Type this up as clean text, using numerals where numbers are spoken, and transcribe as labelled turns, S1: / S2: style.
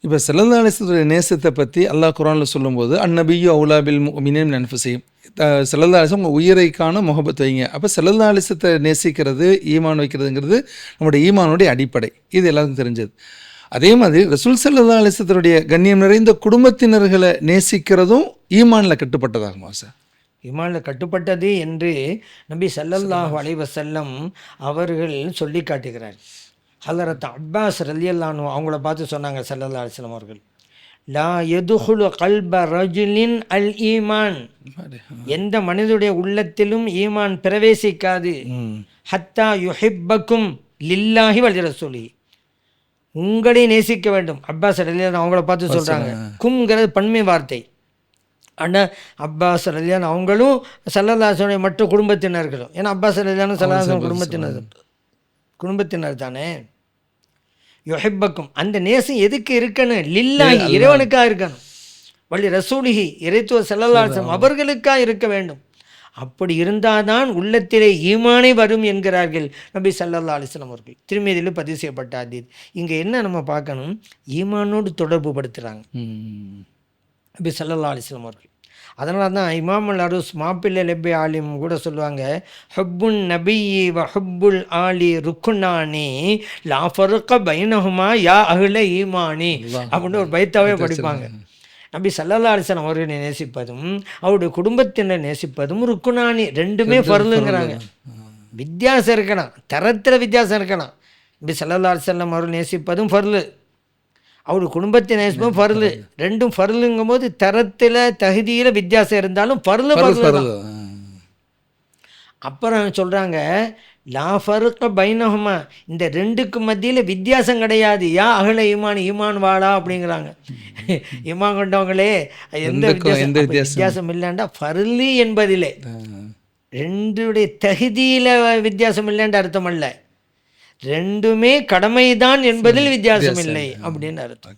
S1: இப்போ ஸல்லல்லாஹு அலைஹி வஸல்லம் நேசத்தை பற்றி அல்லாஹ் குர்ஆனில் சொல்லும்போது அந்நபியு அவுலா பில் முஃமினீன மின் அன்ஃபுஸிஹிம், ஸல்லல்லாஹு அலைஹி வஸல்லம் உங்கள் உயிரைக்கான முஹப்பத் வைங்க. அப்போ ஸல்லல்லாஹு அலைஹி வஸல்லத்தை நேசிக்கிறது, ஈமான் வைக்கிறதுங்கிறது நம்முடைய ஈமானுடைய அடிப்படை. இது எல்லாருக்கும் தெரிஞ்சது. அதே மாதிரி ரசூல் ஸல்லல்லாஹு அலைஹி வஸல்லத்துடைய கண்ணியம் நிறைந்த குடும்பத்தினர்களை நேசிக்கிறதும் ஈமானில் கட்டுப்பட்டதாகுமா சார்?
S2: ஈமானில் கட்டுப்பட்டது என்று நபி ஸல்லல்லாஹு அலைஹி வஸல்லம் அவர்கள் சொல்லி காட்டுகிறார். ஹலரத் அப்பாஸ் ரலியல்லாஹு அன்ஹு அவங்கள பார்த்து சொன்னாங்க ஸல்லல்லாஹு அலைஹி வஸல்லம் அவர்கள், லா யதுஹுலு கல்ப ரஜுலின் அல் ஈமான், எந்த மனிதனுடைய உள்ளத்திலும் ஈமான் பிரவேசிக்காது, ஹத்தா யுஹிப்பக்கும் லில்லாஹி வல் ரசூலி, உங்களை நேசிக்க வேண்டும். அப்பாஸ் ரலியல்லாஹு அவங்கள பார்த்து சொல்கிறாங்க. கும்ங்கிறது பன்மை வார்த்தை. ஆனால் அப்பாஸ் ரலியல்லாஹு அவங்களும் ஸல்லல்லாஹு அலைஹி வஸல்லம் மற்ற குடும்பத்தினர்களும், ஏன்னா அப்பாஸ் ரலியல்லாஹு ஸல்லல்லாஹு அலைஹி வஸல்லம் குடும்பத்தினர் தானே. யுஹிப்பக்கும், அந்த நேசம் எதுக்கு இருக்கணும்? லில்லாஹி, இறைவனுக்காக இருக்கணும். வள்ளி ரசூலிஹி, இறைத்துவ ஸல்லல்லாஹு அலைஹி வஸல்லம் அவர்களுக்காக இருக்க வேண்டும். அப்படி இருந்தால் தான் உள்ளத்திலே ஈமானே வரும் என்கிறார்கள் நபி ஸல்லல்லாஹு அலைஹி வஸல்லம் அவர்கள். திருமதியில் பதிவு செய்யப்பட்ட ஹதீஸ். இங்கே என்ன நம்ம பார்க்கணும்? ஈமானோடு தொடர்பு படுத்துகிறாங்க நபி ஸல்லல்லாஹு அலைஹி வஸல்லம் அவர்கள். அதனால தான் இமாம் அல் அரூஸ் மாப்பிள்ளை லெப்பி ஆலிம் கூட சொல்லுவாங்க, ஹுப்புன் நபியி வ ஹுப்புல் ஆலி ருக்குனானி லா ஃபர்க பைனஹுமா யா அஹ்ல ஈமானி அப்படின்னு ஒரு பைத்தாவே படிப்பாங்க. நபி ஸல்லல்லாஹு அலைஹி வஸல்லம் அவர்களை நேசிப்பதும் அவருடைய குடும்பத்தினர் நேசிப்பதும் ருக்குனானி, ரெண்டுமே ஃபர்லுங்கிறாங்க. வித்தியாசம் இருக்கலாம், தரத்தில் வித்தியாசம் இருக்கலாம். நபி ஸல்லல்லாஹு அலைஹி வஸல்லம் அவர்கள் நேசிப்பதும் ஃபர்லு, அவரு குடும்பத்தை நேசிப்பதும் ஃபர்லு. ரெண்டும் ஃபர்லுங்கும் போது தரத்தில் தகுதியில் வித்தியாசம் இருந்தாலும் ஃபர்லு ஃபர்லு. அப்புறம் சொல்கிறாங்க, லா ஃபர்க பைனஹுமா, இந்த ரெண்டுக்கு மத்தியில் வித்தியாசம் கிடையாது. யா அகல ஈமான், ஈமான் வாழா அப்படிங்கிறாங்க. ஈமான் கொண்டவங்களே எந்த வித்தியாசம் இல்லைண்டா ஃபர்லு என்பதிலே ரெண்டுடைய தகுதியில் வித்தியாசம் இல்லைன்ற அர்த்தம் அல்ல, ரெண்டுமே கடமைதான் என்பதில் வித்தியாசம் இல்லை அப்படின்னு அர்த்தம்.